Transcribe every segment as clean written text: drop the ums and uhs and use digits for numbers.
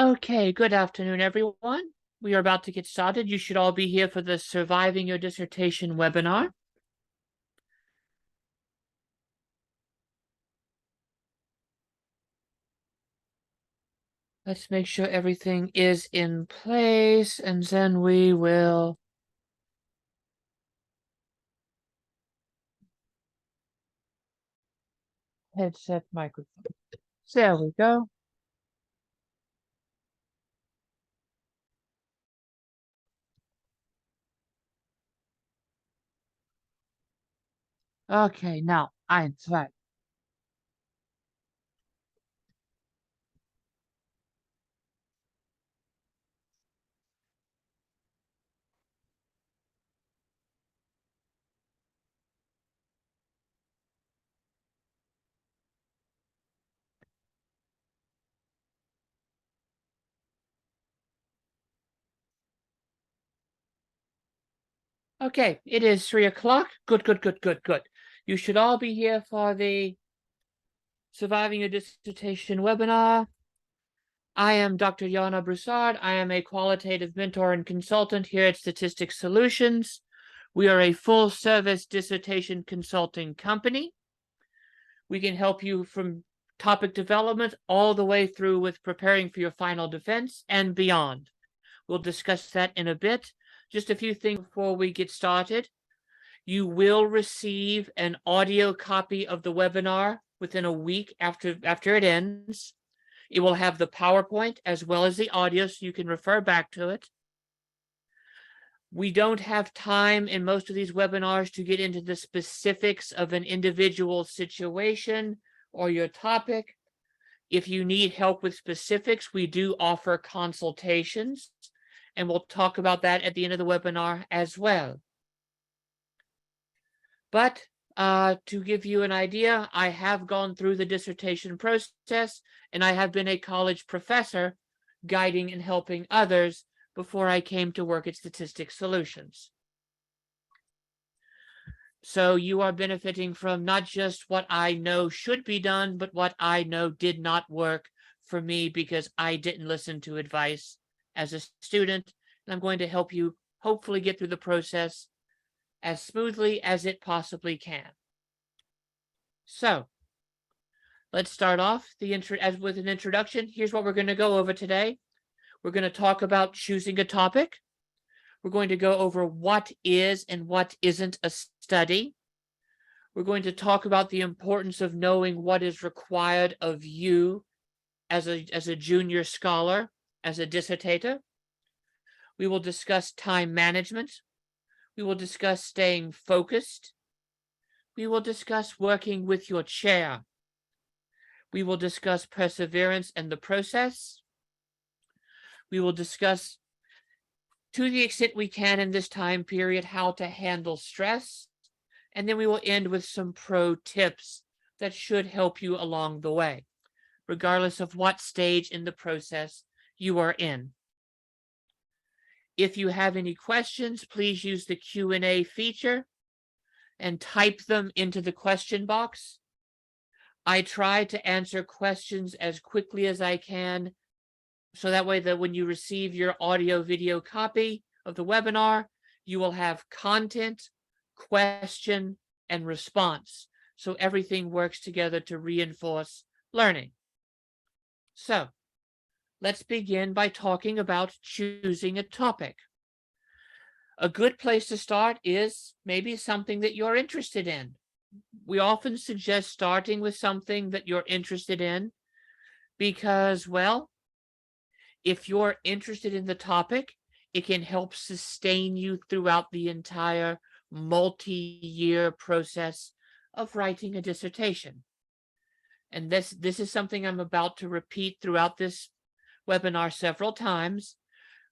Okay, good afternoon, everyone. We are about to get started. You should all be here for the Surviving Your Dissertation webinar. Let's make sure everything is in place, and then we will headset microphone. There we go. Okay, now I'm right. Okay, it is 3 o'clock. Good, good, good, good, good. You should all be here for the Surviving Your Dissertation webinar. I am Dr. Yana Broussard. I am a qualitative mentor and consultant here at Statistics Solutions. We are a full-service dissertation consulting company. We can help you from topic development all the way through with preparing for your final defense and beyond. We'll discuss that in a bit. Just a few things before we get started. You will receive an audio copy of the webinar within a week after it ends. It will have the PowerPoint as well as the audio, so you can refer back to it. We don't have time in most of these webinars to get into the specifics of an individual situation or your topic. If you need help with specifics, we do offer consultations, and we'll talk about that at the end of the webinar as well. But to give you an idea, I have gone through the dissertation process, and I have been a college professor guiding and helping others before I came to work at Statistics Solutions. So you are benefiting from not just what I know should be done, but what I know did not work for me because I didn't listen to advice as a student. And I'm going to help you hopefully get through the process as smoothly as it possibly can. So let's start off with an introduction. Here's what we're going to go over today. We're going to talk about choosing a topic. We're going to go over what is and what isn't a study. We're going to talk about the importance of knowing what is required of you as a junior scholar, as a dissertator. We will discuss time management. We will discuss staying focused. We will discuss working with your chair. We will discuss perseverance and the process. We will discuss, to the extent we can in this time period, how to handle stress. And then we will end with some pro tips that should help you along the way, regardless of what stage in the process you are in. If you have any questions, please use the Q&A feature and type them into the question box. I try to answer questions as quickly as I can, so that way that when you receive your audio video copy of the webinar, you will have content, question, and response. So everything works together to reinforce learning. So let's begin by talking about choosing a topic. A good place to start is maybe something that you're interested in. We often suggest starting with something that you're interested in because, well, if you're interested in the topic, it can help sustain you throughout the entire multi-year process of writing a dissertation. And this is something I'm about to repeat throughout this webinar several times.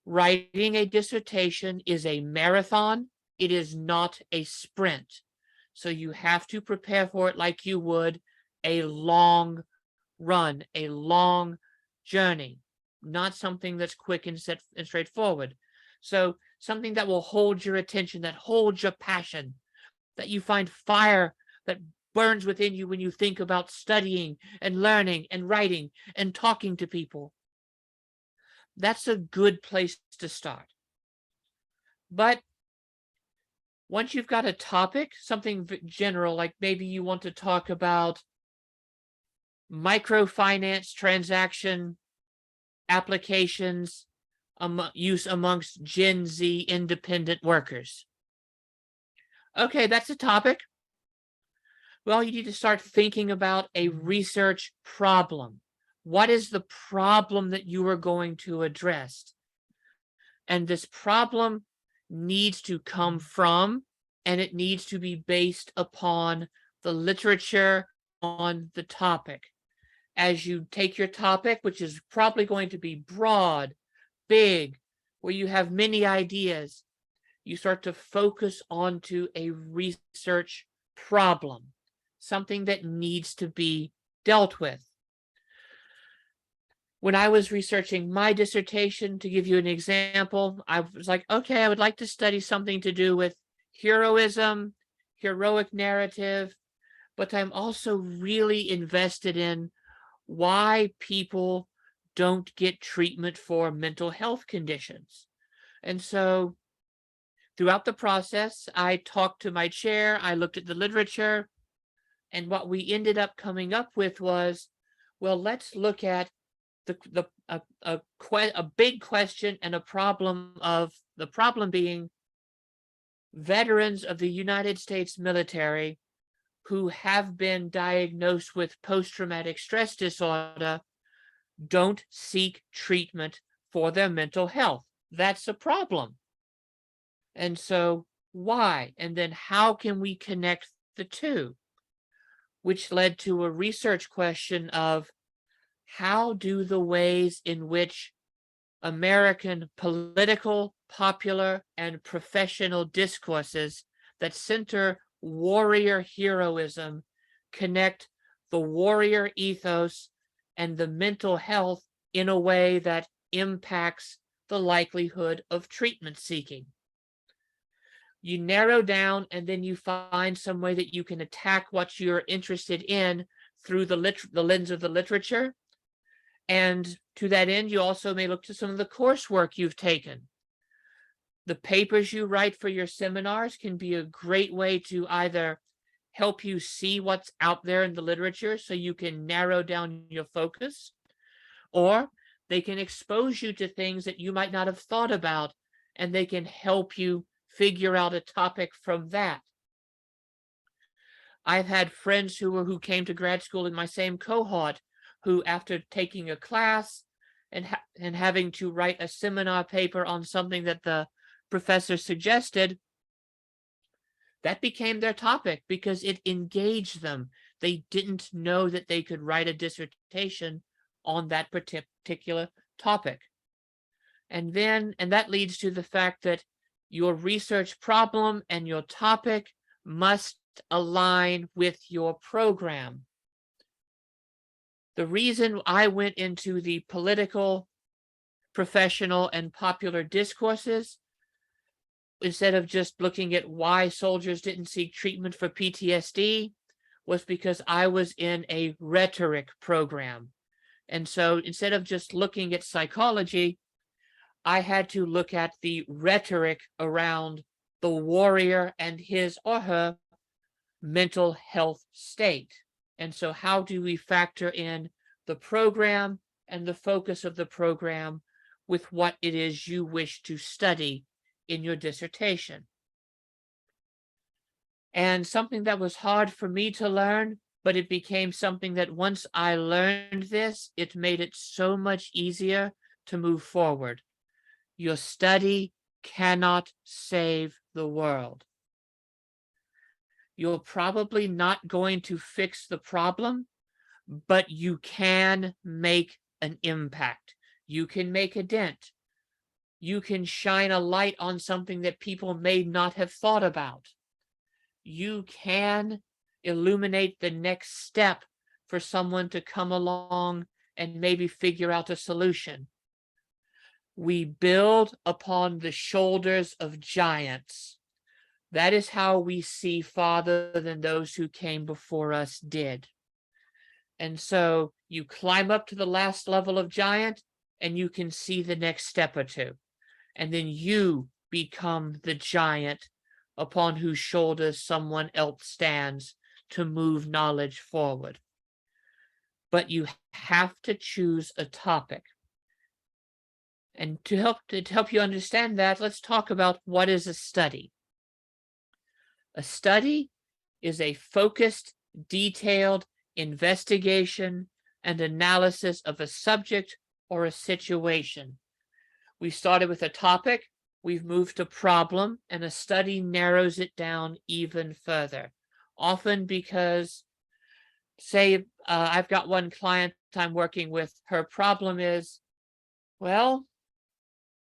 Writing a dissertation is a marathon. It is not a sprint. So you have to prepare for it like you would a long run, a long journey, not something that's quick and straightforward. So something that will hold your attention, that holds your passion, that you find fire that burns within you when you think about studying and learning and writing and talking to people. That's a good place to start. But once you've got a topic, something general, like maybe you want to talk about microfinance transaction applications use amongst Gen Z independent workers. Okay, that's a topic. Well, you need to start thinking about a research problem. What is the problem that you are going to address? And this problem needs to come from, and it needs to be based upon the literature on the topic. As you take your topic, which is probably going to be broad, big, where you have many ideas, you start to focus onto a research problem, something that needs to be dealt with. When I was researching my dissertation, to give you an example, I was like, okay, I would like to study something to do with heroism, heroic narrative, but I'm also really invested in why people don't get treatment for mental health conditions. And so throughout the process, I talked to my chair, I looked at the literature, and what we ended up coming up with was, well, let's look at a big question and a problem, of the problem being veterans of the United States military who have been diagnosed with post-traumatic stress disorder don't seek treatment for their mental health. That's a problem. And so why? And then how can we connect the two? Which led to a research question of, how do the ways in which American political, popular, and professional discourses that center warrior heroism connect the warrior ethos and the mental health in a way that impacts the likelihood of treatment seeking? You narrow down, and then you find some way that you can attack what you're interested in through the lens of the literature. And to that end, you also may look to some of the coursework you've taken. The papers you write for your seminars can be a great way to either help you see what's out there in the literature so you can narrow down your focus, or they can expose you to things that you might not have thought about, and they can help you figure out a topic from that. I've had friends who came to grad school in my same cohort who, after taking a class and having to write a seminar paper on something that the professor suggested, that became their topic because it engaged them. They didn't know that they could write a dissertation on that particular topic. And that leads to the fact that your research problem and your topic must align with your program. The reason I went into the political, professional, and popular discourses, instead of just looking at why soldiers didn't seek treatment for PTSD, was because I was in a rhetoric program. And so instead of just looking at psychology, I had to look at the rhetoric around the warrior and his or her mental health state. And so how do we factor in the program and the focus of the program with what it is you wish to study in your dissertation? And something that was hard for me to learn, but it became something that once I learned this, it made it so much easier to move forward. Your study cannot save the world. You're probably not going to fix the problem, but you can make an impact. You can make a dent. You can shine a light on something that people may not have thought about. You can illuminate the next step for someone to come along and maybe figure out a solution. We build upon the shoulders of giants. That is how we see farther than those who came before us did. And so you climb up to the last level of giant, and you can see the next step or two. And then you become the giant upon whose shoulders someone else stands to move knowledge forward. But you have to choose a topic. And to help you understand that, let's talk about what is a study. A study is a focused, detailed investigation and analysis of a subject or a situation. We started with a topic, we've moved to problem, and a study narrows it down even further. Often because, say, I've got one client I'm working with, her problem is, well,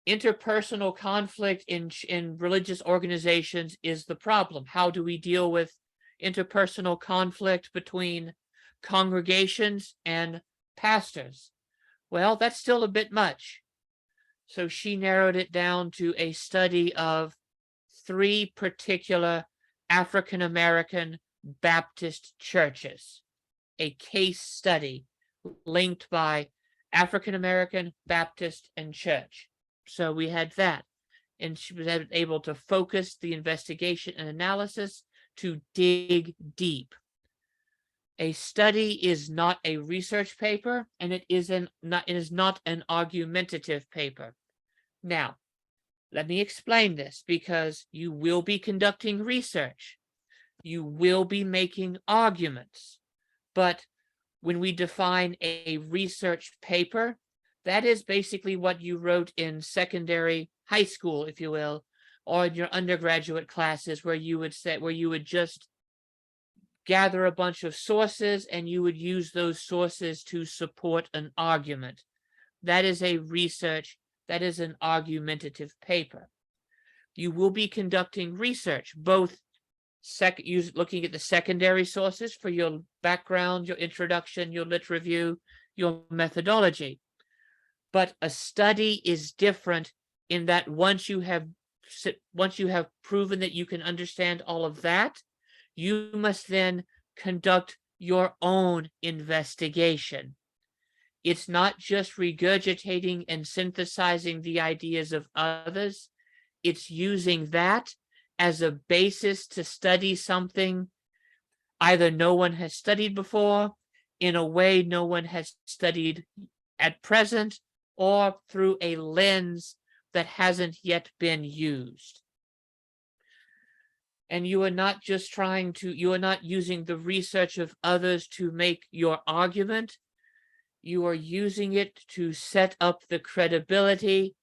interpersonal conflict in religious organizations is the problem. How do we deal with interpersonal conflict between congregations and pastors? Well, that's still a bit much. So she narrowed it down to a study of 3 particular African American Baptist churches, a case study linked by African American, Baptist, and church. So we had that, and she was able to focus the investigation and analysis to dig deep. A study is not a research paper, and it is not an argumentative paper. Now, let me explain this, because you will be conducting research. You will be making arguments. But when we define a research paper, that is basically what you wrote in secondary high school, if you will, or in your undergraduate classes, where you would just gather a bunch of sources and you would use those sources to support an argument. That is a research, that is an argumentative paper. You will be conducting research, both looking at the secondary sources for your background, your introduction, your lit review, your methodology. But a study is different in that once you have proven that you can understand all of that, you must then conduct your own investigation. It's not just regurgitating and synthesizing the ideas of others. It's using that as a basis to study something either no one has studied before, in a way no one has studied at present, or through a lens that hasn't yet been used. And you are not using the research of others to make your argument. You are using it to set up the credibility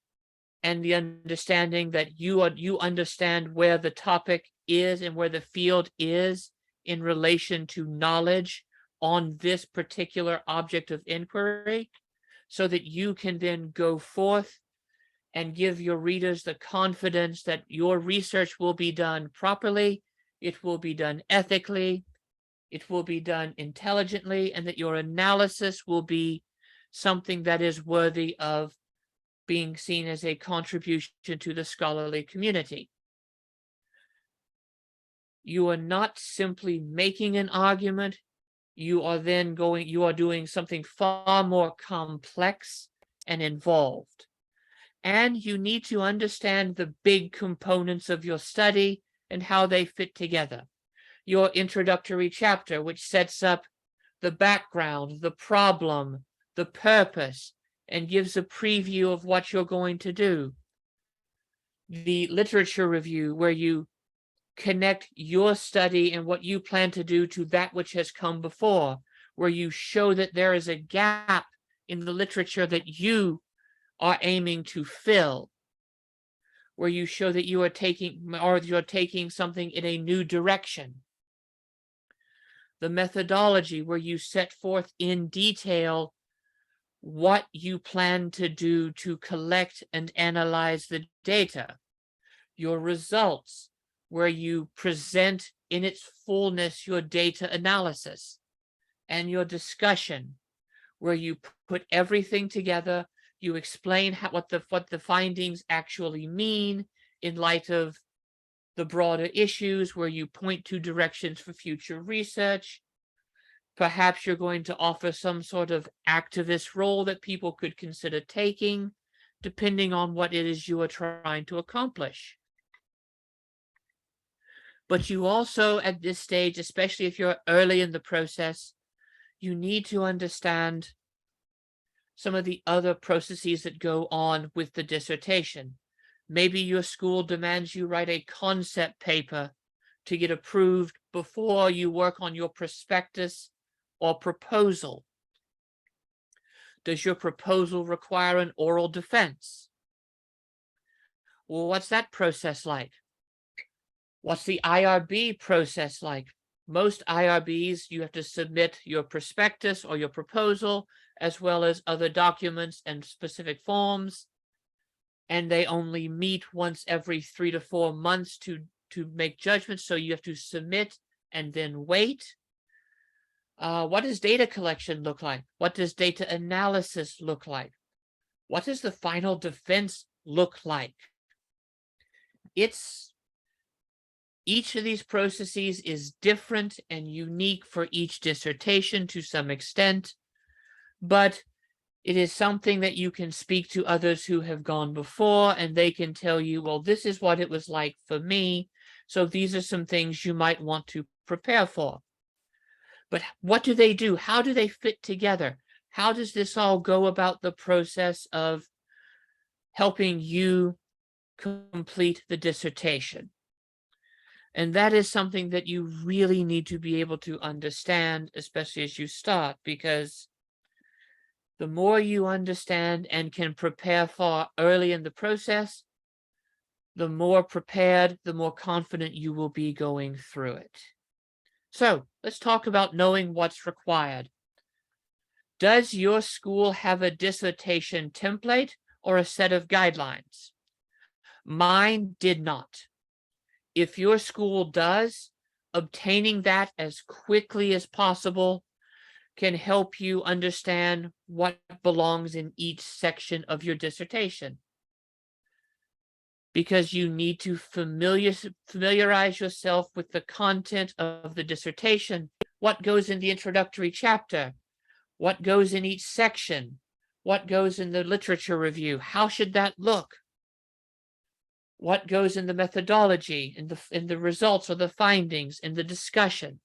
and the understanding that you understand where the topic is and where the field is in relation to knowledge on this particular object of inquiry, so that you can then go forth and give your readers the confidence that your research will be done properly, it will be done ethically, it will be done intelligently, and that your analysis will be something that is worthy of being seen as a contribution to the scholarly community. You are not simply making an argument, you are doing something far more complex and involved. And you need to understand the big components of your study and how they fit together. Your introductory chapter, which sets up the background, the problem, the purpose, and gives a preview of what you're going to do. The literature review, where you connect your study and what you plan to do to that which has come before, where you show that there is a gap in the literature that you are aiming to fill, where you show that you're taking something in a new direction. The methodology, where you set forth in detail what you plan to do to collect and analyze the data. Your results, where you present in its fullness your data analysis. And your discussion, where you put everything together, you explain what the findings actually mean in light of the broader issues, where you point to directions for future research. Perhaps you're going to offer some sort of activist role that people could consider taking, depending on what it is you are trying to accomplish. But you also, at this stage, especially if you're early in the process, you need to understand some of the other processes that go on with the dissertation. Maybe your school demands you write a concept paper to get approved before you work on your prospectus or proposal. Does your proposal require an oral defense? Well, what's that process like? What's the IRB process like? Most IRBs, you have to submit your prospectus or your proposal, as well as other documents and specific forms. And they only meet once every 3 to 4 months to make judgments. So you have to submit and then wait. What does data collection look like? What does data analysis look like? What does the final defense look like? Each of these processes is different and unique for each dissertation to some extent, but it is something that you can speak to others who have gone before, and they can tell you, well, this is what it was like for me. So these are some things you might want to prepare for. But what do they do? How do they fit together? How does this all go about the process of helping you complete the dissertation? And that is something that you really need to be able to understand, especially as you start, because the more you understand and can prepare for early in the process, the more prepared, the more confident you will be going through it. So let's talk about knowing what's required. Does your school have a dissertation template or a set of guidelines? Mine did not. If your school does, obtaining that as quickly as possible can help you understand what belongs in each section of your dissertation. Because you need to familiarize yourself with the content of the dissertation, what goes in the introductory chapter, what goes in each section, what goes in the literature review, how should that look? What goes in the methodology, in the results or the findings, in the discussion.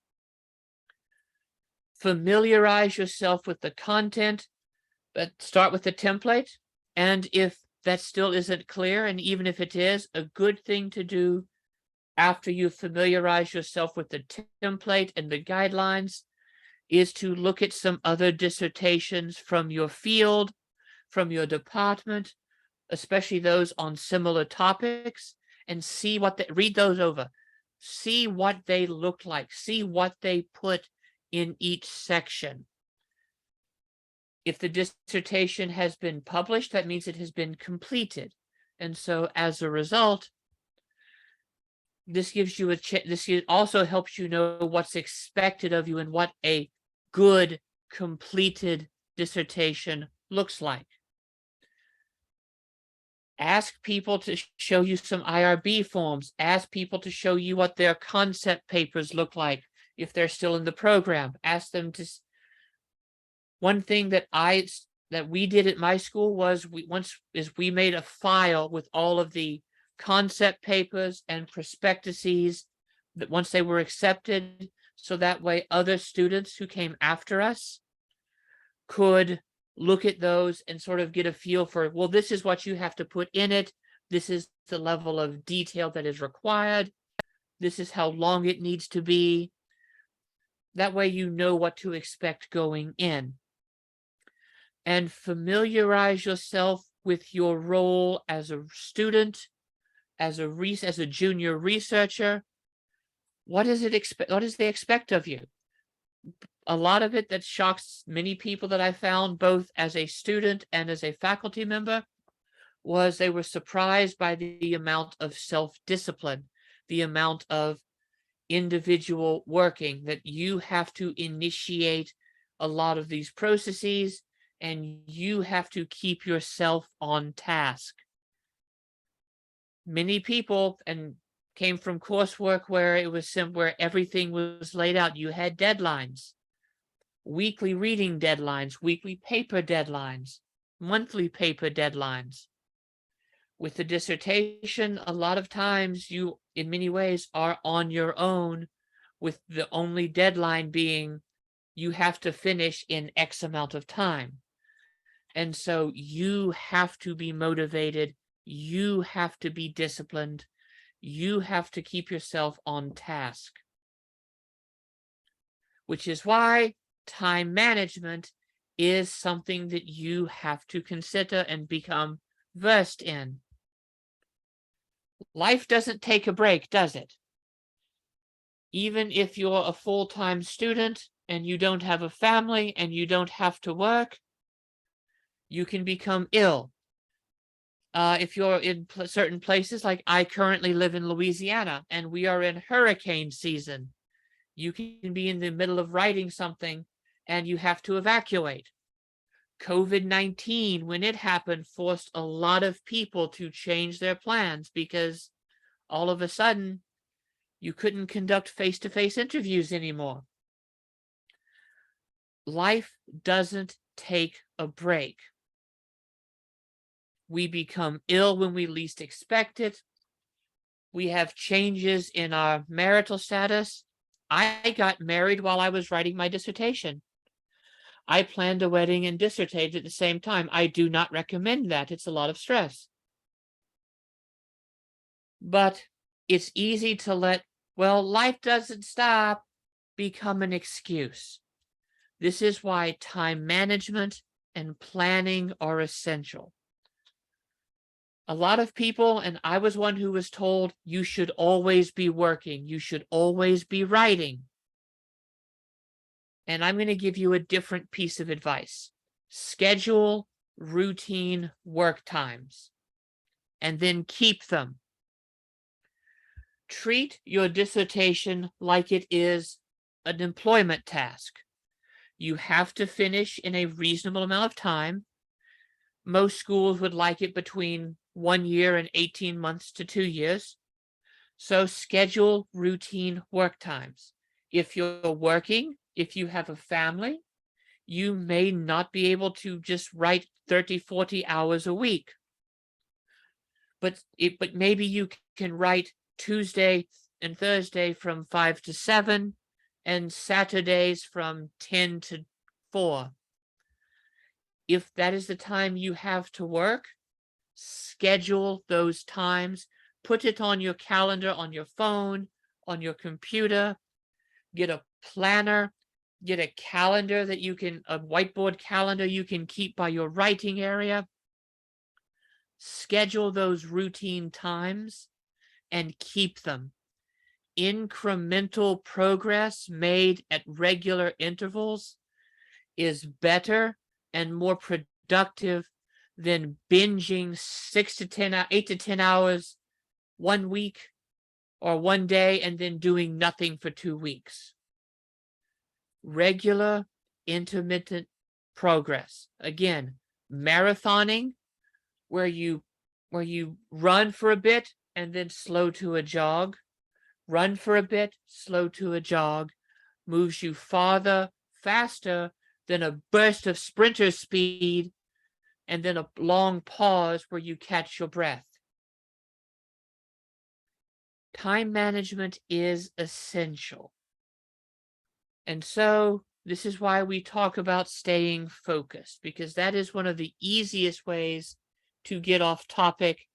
Familiarize yourself with the content, but start with the template. And if that still isn't clear, and even if it is, a good thing to do after you familiarize yourself with the template and the guidelines is to look at some other dissertations from your field, from your department, especially those on similar topics, and see read those over, see what they look like, see what they put in each section. If the dissertation has been published, that means it has been completed. And so as a result, this gives you this also helps you know what's expected of you and what a good completed dissertation looks like. Ask people to show you some IRB forms. Ask people to show you what their concept papers look like if they're still in the program. Ask them to. One thing that we did at my school was we made a file with all of the concept papers and prospectuses that once they were accepted, so that way other students who came after us could look at those and sort of get a feel for, well, this is what you have to put in it. This is the level of detail that is required. This is how long it needs to be. That way you know what to expect going in. And familiarize yourself with your role as a student, as a junior researcher. What does they expect of you? A lot of it that shocks many people that I found, both as a student and as a faculty member, was they were surprised by the amount of self-discipline, the amount of individual working, that you have to initiate a lot of these processes and you have to keep yourself on task. Many people came from coursework where it was where everything was laid out. You had deadlines. weekly reading deadlines, weekly paper deadlines, monthly paper deadlines. With the dissertation, a lot of times you, in many ways, are on your own, with the only deadline being you have to finish in X amount of time. And so you have to be motivated, you have to be disciplined, you have to keep yourself on task. Which is why time management is something that you have to consider and become versed in. Life doesn't take a break, does it? Even if you're a full-time student and you don't have a family and you don't have to work, you can become ill. If you're in certain places, like I currently live in Louisiana and we are in hurricane season, you can be in the middle of writing something and you have to evacuate. COVID-19, when it happened, forced a lot of people to change their plans because all of a sudden you couldn't conduct face-to-face interviews anymore. Life doesn't take a break. We become ill when we least expect it. We have changes in our marital status. I got married while I was writing my dissertation. I planned a wedding and dissertated at the same time. I do not recommend that. It's a lot of stress. But it's easy to let, well, life doesn't stop, become an excuse. This is why time management and planning are essential. A lot of people, and I was one who was told, you should always be working, you should always be writing. And I'm going to give you a different piece of advice. Schedule routine work times and then keep them. Treat your dissertation like it is an employment task. You have to finish in a reasonable amount of time. Most schools would like it between 1 year and 18 months to 2 years. So schedule routine work times. If you're working, if you have a family, you may not be able to just write 30, 40 hours a week. But maybe you can write Tuesday and Thursday from 5 to 7 and Saturdays from 10 to 4. If that is the time you have to work, schedule those times, put it on your calendar, on your phone, on your computer, get a planner, get a calendar that you can, a whiteboard calendar you can keep by your writing area. Schedule those routine times and keep them. Incremental progress made at regular intervals is better and more productive than binging 8 to 10 hours 1 week or 1 day and then doing nothing for 2 weeks. Regular, intermittent progress. Again, marathoning, where you run for a bit and then slow to a jog. Run for a bit, slow to a jog, moves you farther, faster than a burst of sprinter speed and then a long pause where you catch your breath. Time management is essential. And so this is why we talk about staying focused, because that is one of the easiest ways to get off topic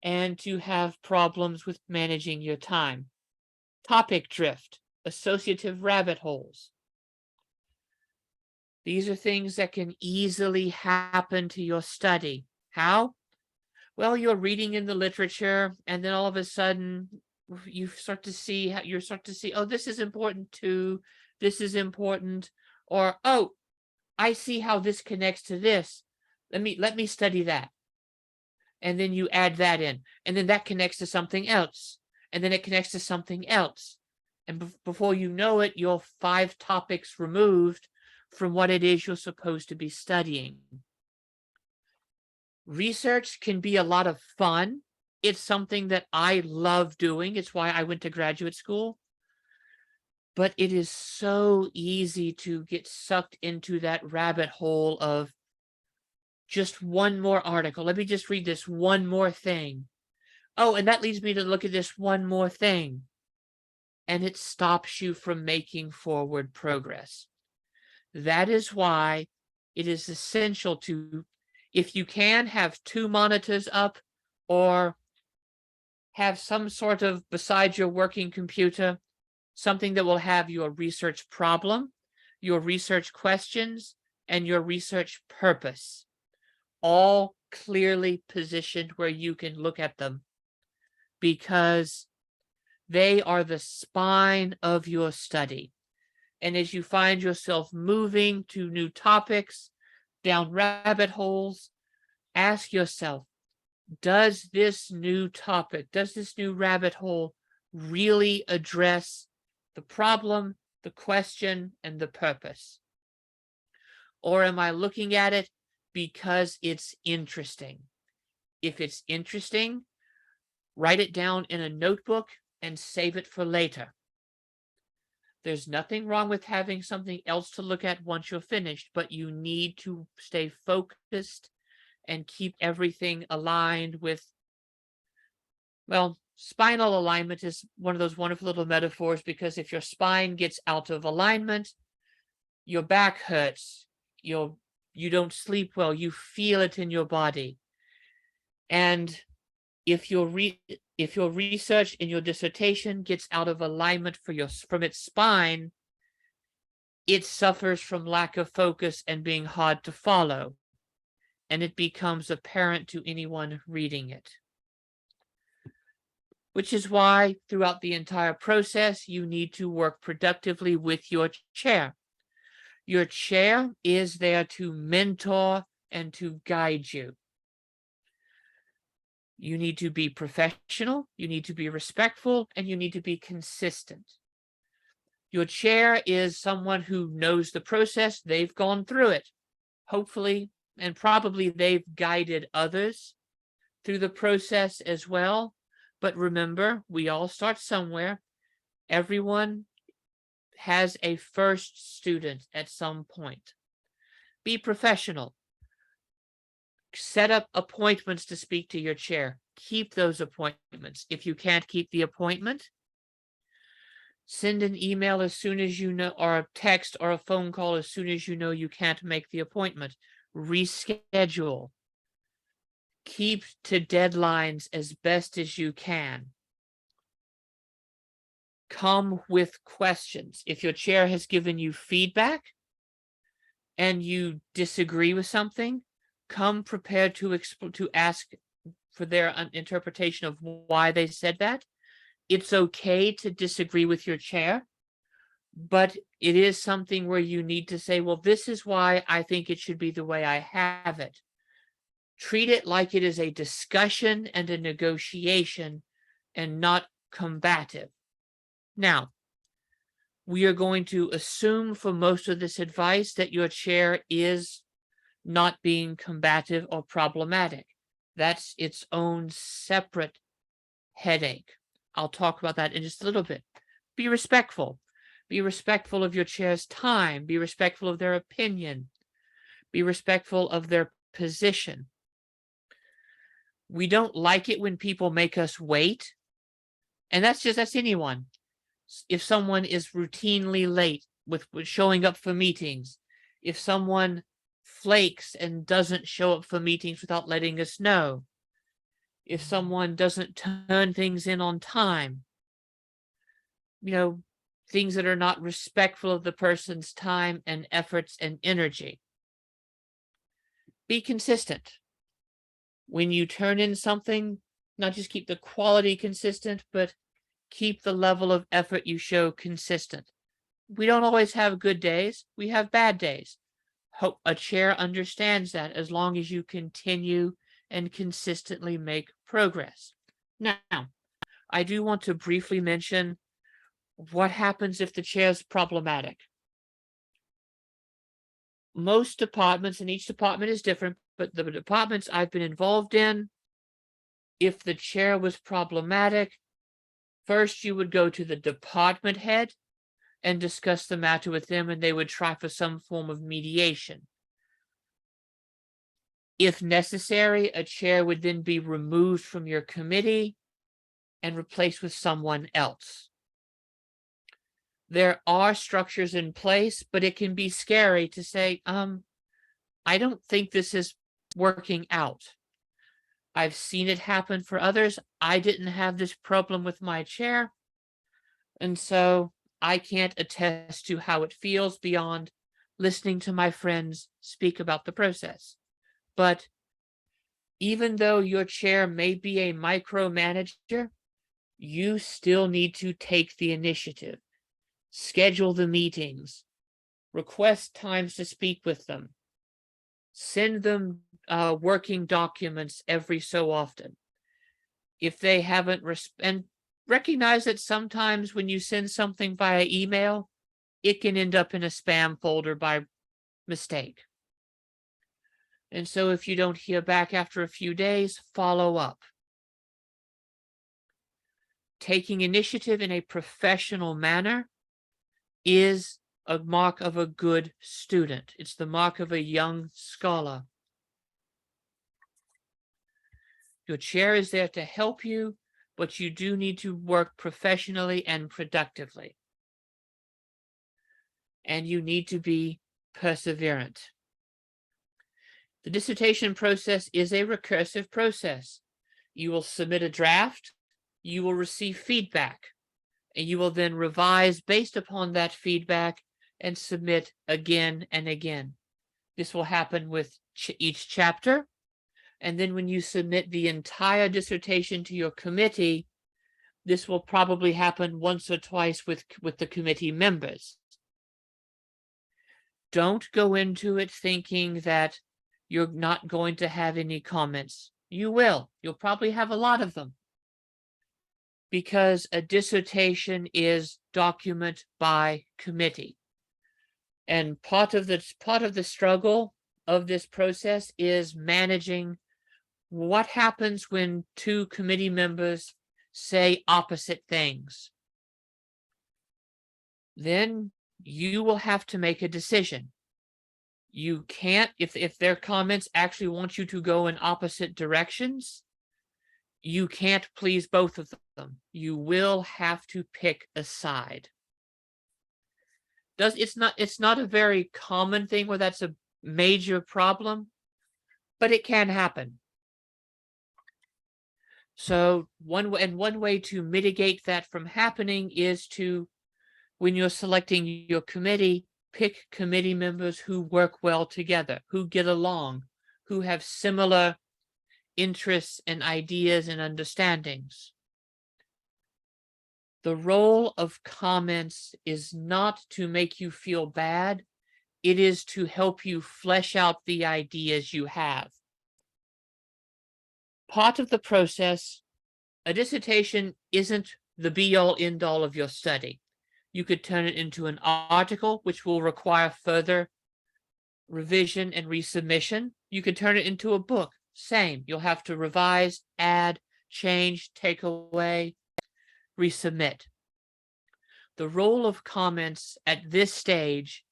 and to have problems with managing your time. Topic drift, associative rabbit holes. These are things that can easily happen to your study. How? Well, you're reading in the literature, and then all of a sudden you start to see, oh, this is important too, this is important, or, oh, I see how this connects to this. Let me study that. And then you add that in, and then that connects to something else, and then it connects to something else. And before you know it, you're 5 topics removed from what it is you're supposed to be studying. Research can be a lot of fun. It's something that I love doing. It's why I went to graduate school. But it is so easy to get sucked into that rabbit hole of just one more article. Let me just read this one more thing. Oh, and that leads me to look at this one more thing. And it stops you from making forward progress. That is why it is essential to, if you can, have 2 monitors up, or have some sort of, besides your working computer, something that will have your research problem, your research questions, and your research purpose all clearly positioned where you can look at them, because they are the spine of your study. And as you find yourself moving to new topics, down rabbit holes, ask yourself, does this new topic, does this new rabbit hole really address the problem, the question, and the purpose? Or am I looking at it because it's interesting? If it's interesting, write it down in a notebook and save it for later. There's nothing wrong with having something else to look at once you're finished, but you need to stay focused and keep everything aligned with, well, spinal alignment is one of those wonderful little metaphors, because if your spine gets out of alignment, your back hurts, you don't sleep well, you feel it in your body. And if your research in your dissertation gets out of alignment from its spine, it suffers from lack of focus and being hard to follow, and it becomes apparent to anyone reading it. Which is why throughout the entire process, you need to work productively with your chair. Your chair is there to mentor and to guide you. You need to be professional, you need to be respectful, and you need to be consistent. Your chair is someone who knows the process, they've gone through it. Hopefully, and probably they've guided others through the process as well. But remember, we all start somewhere. Everyone has a first student at some point. Be professional. Set up appointments to speak to your chair. Keep those appointments. If you can't keep the appointment, send an email as soon as you know, or a text or a phone call as soon as you know you can't make the appointment. Reschedule. Keep to deadlines as best as you can. Come with questions. If your chair has given you feedback and you disagree with something, come prepared to ask for their interpretation of why they said that. It's okay to disagree with your chair, but it is something where you need to say, well, this is why I think it should be the way I have it. Treat it like it is a discussion and a negotiation and not combative. Now, we are going to assume for most of this advice that your chair is not being combative or problematic. That's its own separate headache. I'll talk about that in just a little bit. Be respectful. Be respectful of your chair's time. Be respectful of their opinion. Be respectful of their position. We don't like it when people make us wait. And that's anyone. If someone is routinely late with showing up for meetings, if someone flakes and doesn't show up for meetings without letting us know, if someone doesn't turn things in on time, things that are not respectful of the person's time and efforts and energy. Be consistent. When you turn in something, not just keep the quality consistent, but keep the level of effort you show consistent. We don't always have good days. We have bad days. Hope a chair understands that, as long as you continue and consistently make progress. Now, I do want to briefly mention what happens if the chair is problematic. Most departments, and each department is different, but the departments I've been involved in, if the chair was problematic, first you would go to the department head. and discuss the matter with them, and they would try for some form of mediation. If necessary, a chair would then be removed from your committee and replaced with someone else. There are structures in place, but it can be scary to say, I don't think this is working out. I've seen it happen for others. I didn't have this problem with my chair, and so I can't attest to how it feels beyond listening to my friends speak about the process. But even though your chair may be a micromanager, you still need to take the initiative, schedule the meetings, request times to speak with them, send them working documents every so often. If they haven't, and recognize that sometimes when you send something via email, it can end up in a spam folder by mistake. And so if you don't hear back after a few days, follow up. Taking initiative in a professional manner is a mark of a good student. It's the mark of a young scholar. Your chair is there to help you, but you do need to work professionally and productively. And you need to be perseverant. The dissertation process is a recursive process. You will submit a draft, you will receive feedback, and you will then revise based upon that feedback and submit again and again. This will happen with each chapter. And then when you submit the entire dissertation to your committee, this will probably happen once or twice with the committee members. Don't go into it thinking that you're not going to have any comments. You will. You'll probably have a lot of them, because a dissertation is document by committee. And part of the struggle of this process is managing what happens when two committee members say opposite things. Then you will have to make a decision. You can't, if their comments actually want you to go in opposite directions, you can't please both of them. You will have to pick a side. It's not a very common thing where that's a major problem, but it can happen. So one way to mitigate that from happening is to, when you're selecting your committee, pick committee members who work well together, who get along, who have similar interests and ideas and understandings. The role of comments is not to make you feel bad. It is to help you flesh out the ideas you have. Part of the process, a dissertation isn't the be-all end-all of your study. You could turn it into an article, which will require further revision and resubmission. You could turn it into a book. Same. You'll have to revise, add, change, take away, resubmit. The role of comments at this stage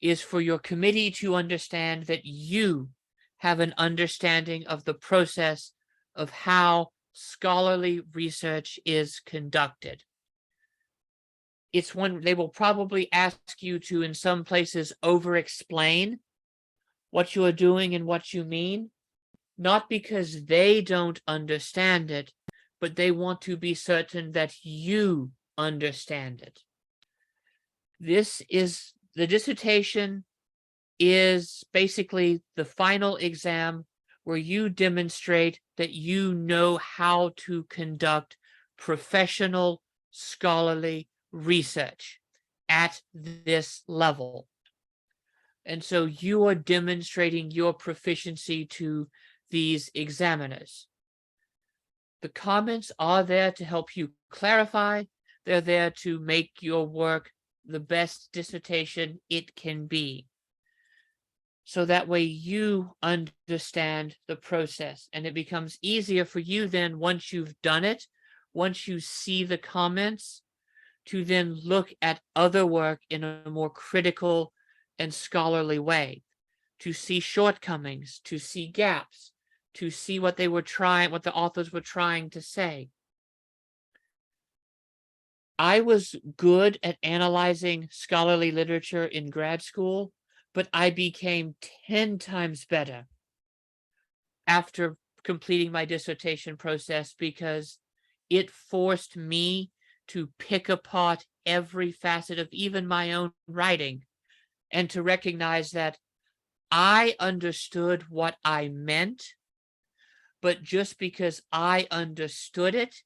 is for your committee to understand that you have an understanding of the process of how scholarly research is conducted. It's one they will probably ask you to, in some places, over-explain what you are doing and what you mean, not because they don't understand it, but they want to be certain that you understand it. The dissertation is basically the final exam where you demonstrate that you know how to conduct professional scholarly research at this level. And so you are demonstrating your proficiency to these examiners. The comments are there to help you clarify. They're there to make your work the best dissertation it can be. So that way you understand the process, and it becomes easier for you then, once you've done it, once you see the comments, to then look at other work in a more critical and scholarly way, to see shortcomings, to see gaps, to see what the authors were trying to say. I was good at analyzing scholarly literature in grad school, but I became 10 times better after completing my dissertation process because it forced me to pick apart every facet of even my own writing and to recognize that I understood what I meant, but just because I understood it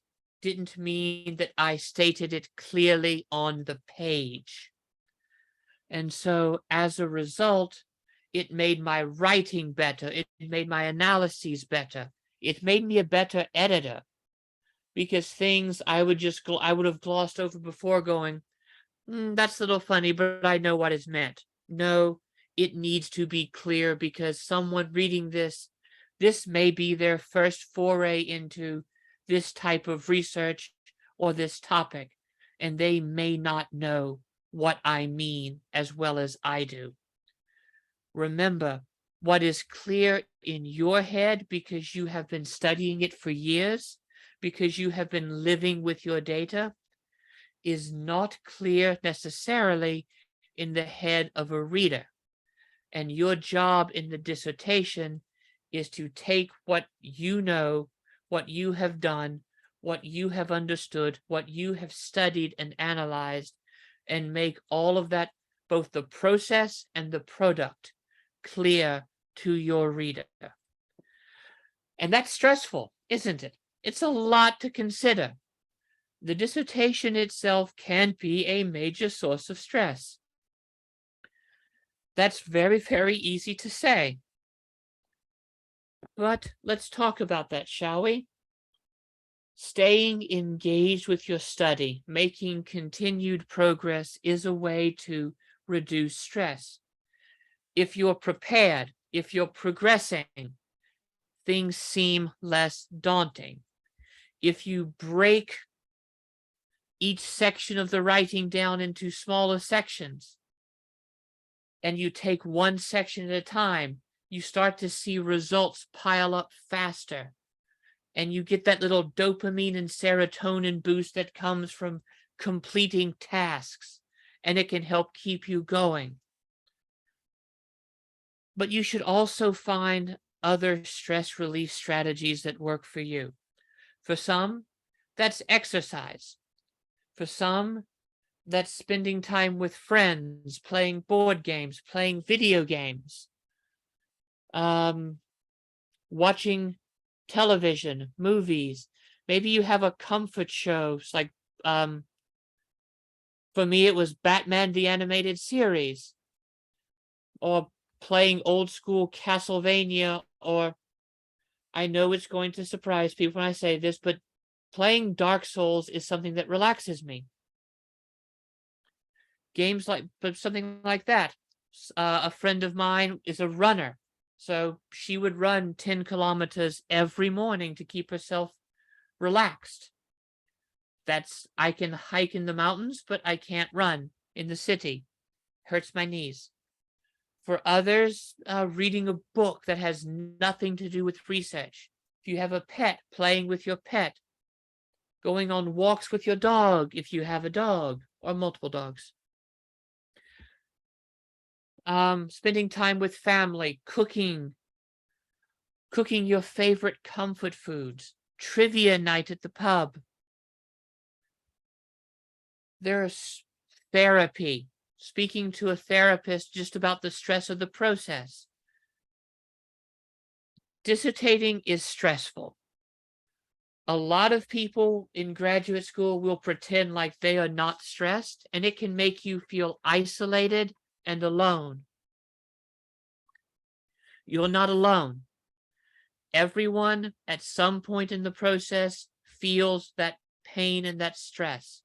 didn't mean that I stated it clearly on the page. And so as a result, it made my writing better. It made my analyses better. It made me a better editor because things I would have glossed over before going, that's a little funny, but I know what is meant. No, it needs to be clear because someone reading this may be their first foray into this type of research or this topic, and they may not know what I mean as well as I do. Remember, what is clear in your head because you have been studying it for years, because you have been living with your data, is not clear necessarily in the head of a reader. And your job in the dissertation is to take what you know, what you have done, what you have understood, what you have studied and analyzed, and make all of that, both the process and the product, clear to your reader. And that's stressful, isn't it? It's a lot to consider. The dissertation itself can be a major source of stress. That's very, very easy to say. But let's talk about that, shall we? Staying engaged with your study, making continued progress is a way to reduce stress. If you're prepared, if you're progressing, things seem less daunting. If you break each section of the writing down into smaller sections, and you take one section at a time, you start to see results pile up faster. And you get that little dopamine and serotonin boost that comes from completing tasks, and it can help keep you going. But you should also find other stress relief strategies that work for you. For some, that's exercise. For some, that's spending time with friends, playing board games, playing video games, watching television, movies. Maybe you have a comfort show. It's like, for me, it was Batman the Animated Series, or playing old school Castlevania, or I know it's going to surprise people when I say this, but playing Dark Souls is something that relaxes me. Games but something like that. A friend of mine is a runner, so she would run 10 kilometers every morning to keep herself relaxed. I can hike in the mountains, but I can't run in the city. Hurts my knees. For others, reading a book that has nothing to do with research. If you have a pet, playing with your pet. Going on walks with your dog, if you have a dog, or multiple dogs. Spending time with family, cooking your favorite comfort foods, trivia night at the pub. There's therapy, speaking to a therapist just about the stress of the process. Dissertating is stressful. A lot of people in graduate school will pretend like they are not stressed, and it can make you feel isolated and alone. You're not alone. Everyone at some point in the process feels that pain and that stress.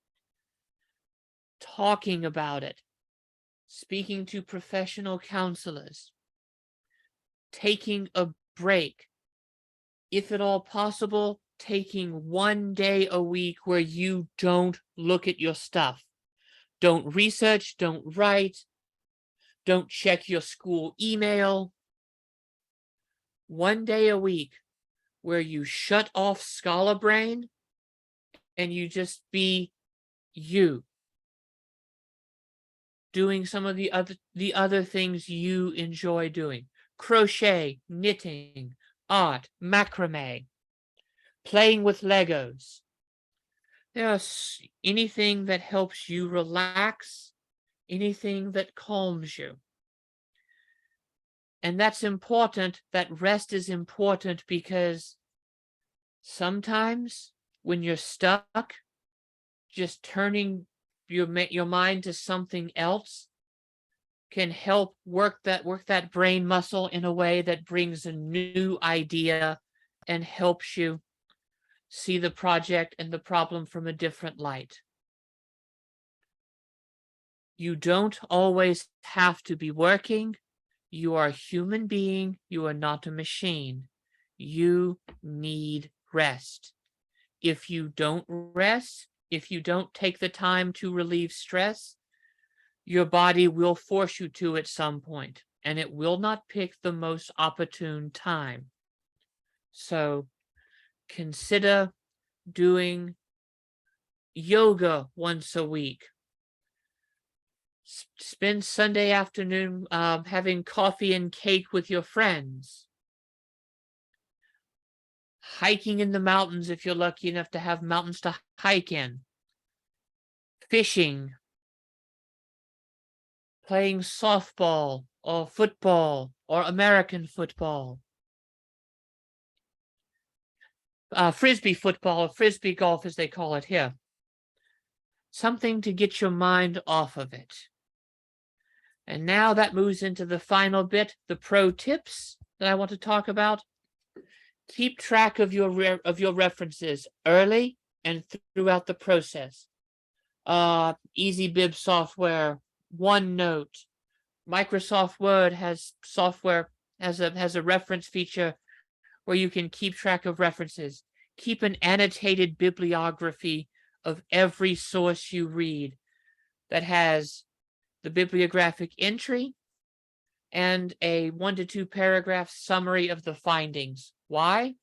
Talking about it, speaking to professional counselors, taking a break, if at all possible, taking 1 day a week where you don't look at your stuff. Don't research, don't write, don't check your school email. 1 day a week where you shut off scholar brain and you just be you, doing some of the other things you enjoy doing. Crochet, knitting, art, macrame, playing with Legos. There's anything that helps you relax, anything that calms you. And that's important. That rest is important because sometimes when you're stuck, just turning your mind to something else can help work that brain muscle in a way that brings a new idea and helps you see the project and the problem from a different light. You don't always have to be working. You are a human being. You are not a machine. You need rest. If you don't rest, if you don't take the time to relieve stress, your body will force you to at some point, and it will not pick the most opportune time. So consider doing yoga once a week. Spend Sunday afternoon having coffee and cake with your friends. Hiking in the mountains if you're lucky enough to have mountains to hike in. Fishing. Playing softball or football or American football. Frisbee football or frisbee golf as they call it here. Something to get your mind off of it. And now that moves into the final bit, the pro tips that I want to talk about. Keep track of your references early and throughout the process. EasyBib software, OneNote, Microsoft Word has a reference feature where you can keep track of references. Keep an annotated bibliography of every source you read that has the bibliographic entry and a 1 to 2 paragraph summary of the findings. Why?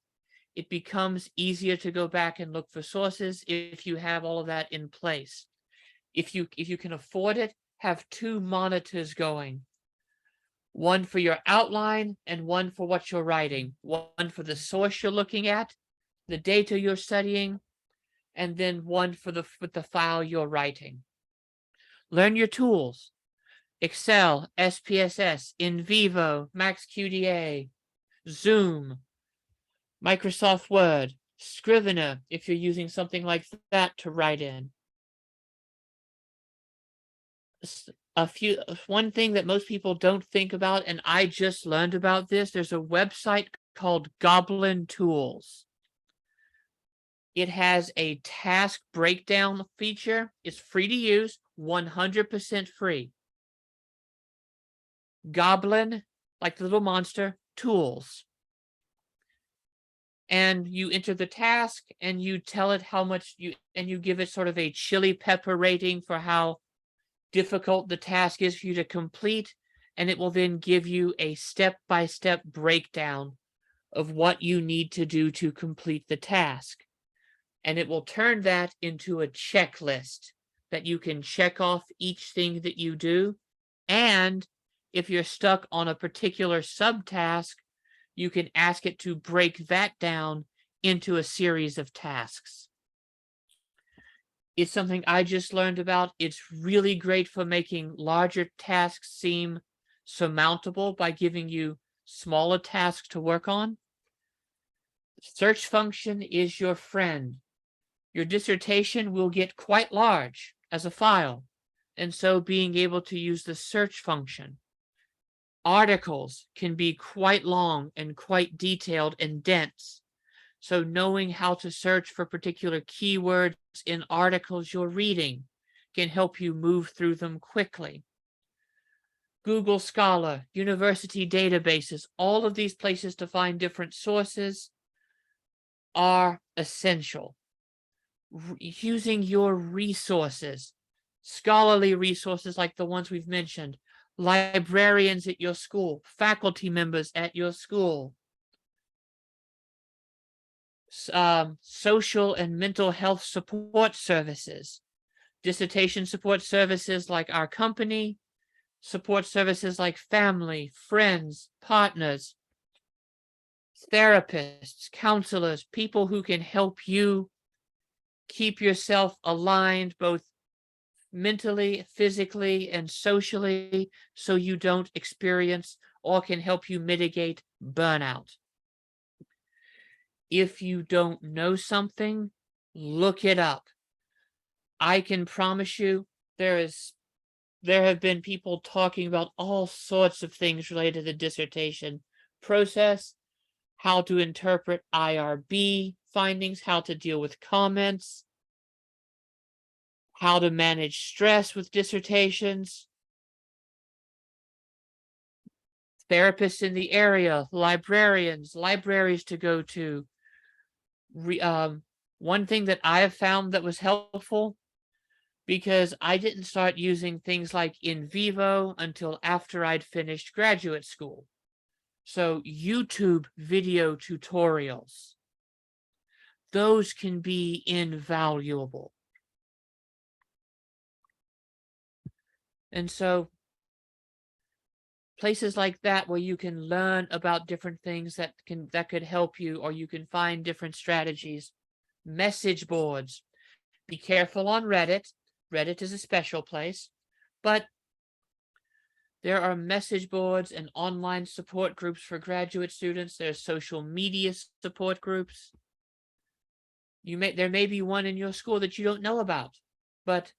It becomes easier to go back and look for sources if you have all of that in place. If you can afford it, have 2 monitors going. One for your outline and one for what you're writing. One for the source you're looking at, the data you're studying, and then one for the file you're writing. Learn your tools. Excel, SPSS, InVivo, MaxQDA, Zoom, Microsoft Word, Scrivener, if you're using something like that to write in. One thing that most people don't think about, and I just learned about this, there's a website called Goblin Tools. It has a task breakdown feature. It's free to use, 100% free. Goblin, like the little monster, tools. And you enter the task and you tell it how much and you give it sort of a chili pepper rating for how difficult the task is for you to complete, and it will then give you a step-by-step breakdown of what you need to do to complete the task. And it will turn that into a checklist that you can check off each thing that you do. And if you're stuck on a particular subtask, you can ask it to break that down into a series of tasks. It's something I just learned about. It's really great for making larger tasks seem surmountable by giving you smaller tasks to work on. Search function is your friend. Your dissertation will get quite large as a file, and so being able to use the search function. Articles can be quite long and quite detailed and dense. So knowing how to search for particular keywords in articles you're reading can help you move through them quickly. Google Scholar, university databases, all of these places to find different sources are essential. Using your resources, scholarly resources like the ones we've mentioned, librarians at your school, faculty members at your school, social and mental health support services, dissertation support services like our company, support services like family, friends, partners, therapists, counselors, people who can help you keep yourself aligned both mentally, physically, and socially so you don't experience or can help you mitigate burnout. If you don't know something, look it up. I can promise you there have been people talking about all sorts of things related to the dissertation process, how to interpret IRB findings, how to deal with comments, how to manage stress with dissertations, therapists in the area, librarians, libraries to go to. One thing that I have found that was helpful, because I didn't start using things like in vivo until after I'd finished graduate school. So YouTube video tutorials, those can be invaluable. And so places like that where you can learn about different things that could help you, or you can find different strategies. Message boards. Be careful on Reddit. Reddit is a special place, but there are message boards and online support groups for graduate students. There's social media support groups. There may be one in your school that you don't know about, but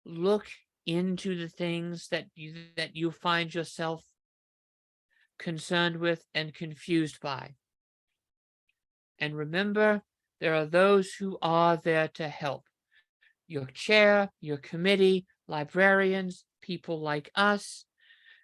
look into the things that you find yourself concerned with and confused by. And remember, there are those who are there to help. Your chair, your committee, librarians, people like us.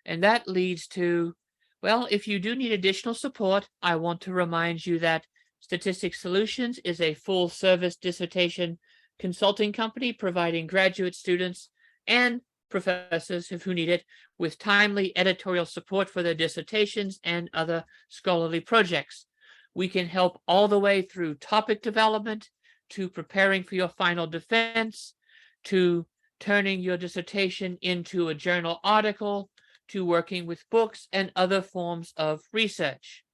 And that leads to, well, if you do need additional support, I want to remind you that Statistics Solutions is a full-service dissertation consulting company providing graduate students and professors who need it with timely editorial support for their dissertations and other scholarly projects. We can help all the way through topic development, to preparing for your final defense, to turning your dissertation into a journal article, to working with books and other forms of research.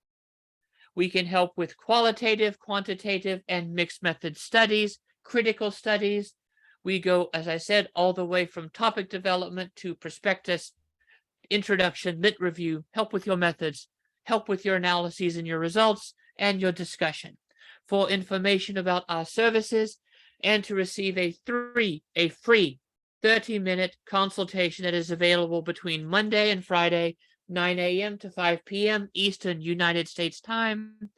We can help with qualitative, quantitative, and mixed method studies, critical studies. We go, as I said, all the way from topic development to prospectus, introduction, lit review, help with your methods, help with your analyses and your results, and your discussion. For information about our services and to receive a free 30-minute consultation that is available between Monday and Friday, 9 a.m. to 5 p.m. Eastern United States time,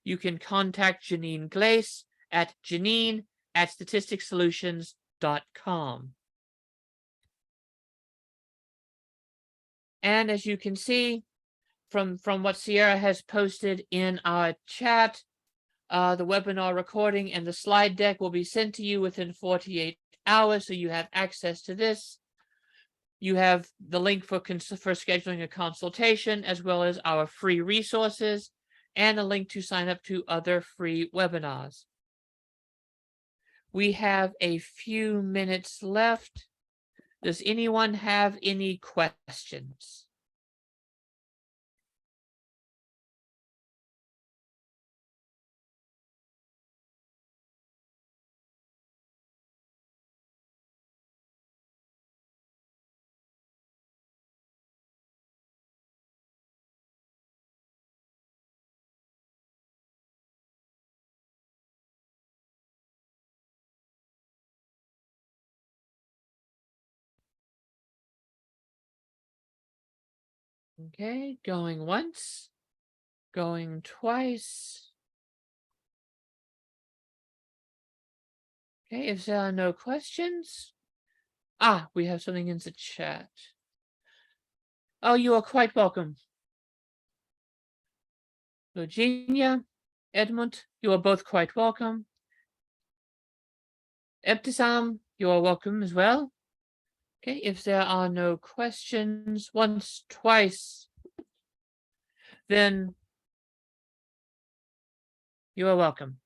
you can contact Janine Glace at janine@statisticsolutions.com. And as you can see from what Sierra has posted in our chat, the webinar recording and the slide deck will be sent to you within 48 hours, so you have access to this. You have the link for scheduling a consultation, as well as our free resources, and a link to sign up to other free webinars. We have a few minutes left. Does anyone have any questions? Okay, going once, going twice. Okay, if there are no questions. We have something in the chat. Oh, you are quite welcome. Virginia, Edmund, you are both quite welcome. Ebtisam, you are welcome as well. Okay, if there are no questions once, twice, then you are welcome.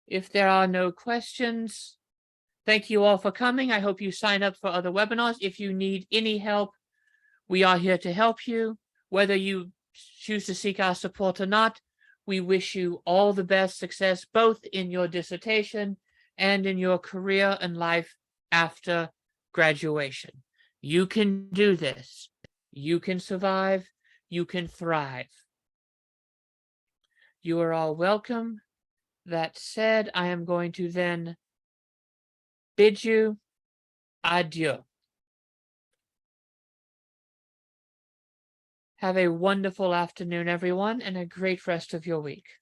If there are no questions, thank you all for coming. I hope you sign up for other webinars. If you need any help, we are here to help you. Whether you choose to seek our support or not, we wish you all the best success, both in your dissertation and in your career and life after graduation. You can do this. You can survive. You can thrive. You are all welcome. That said, I am going to then bid you adieu. Have a wonderful afternoon, everyone, and a great rest of your week.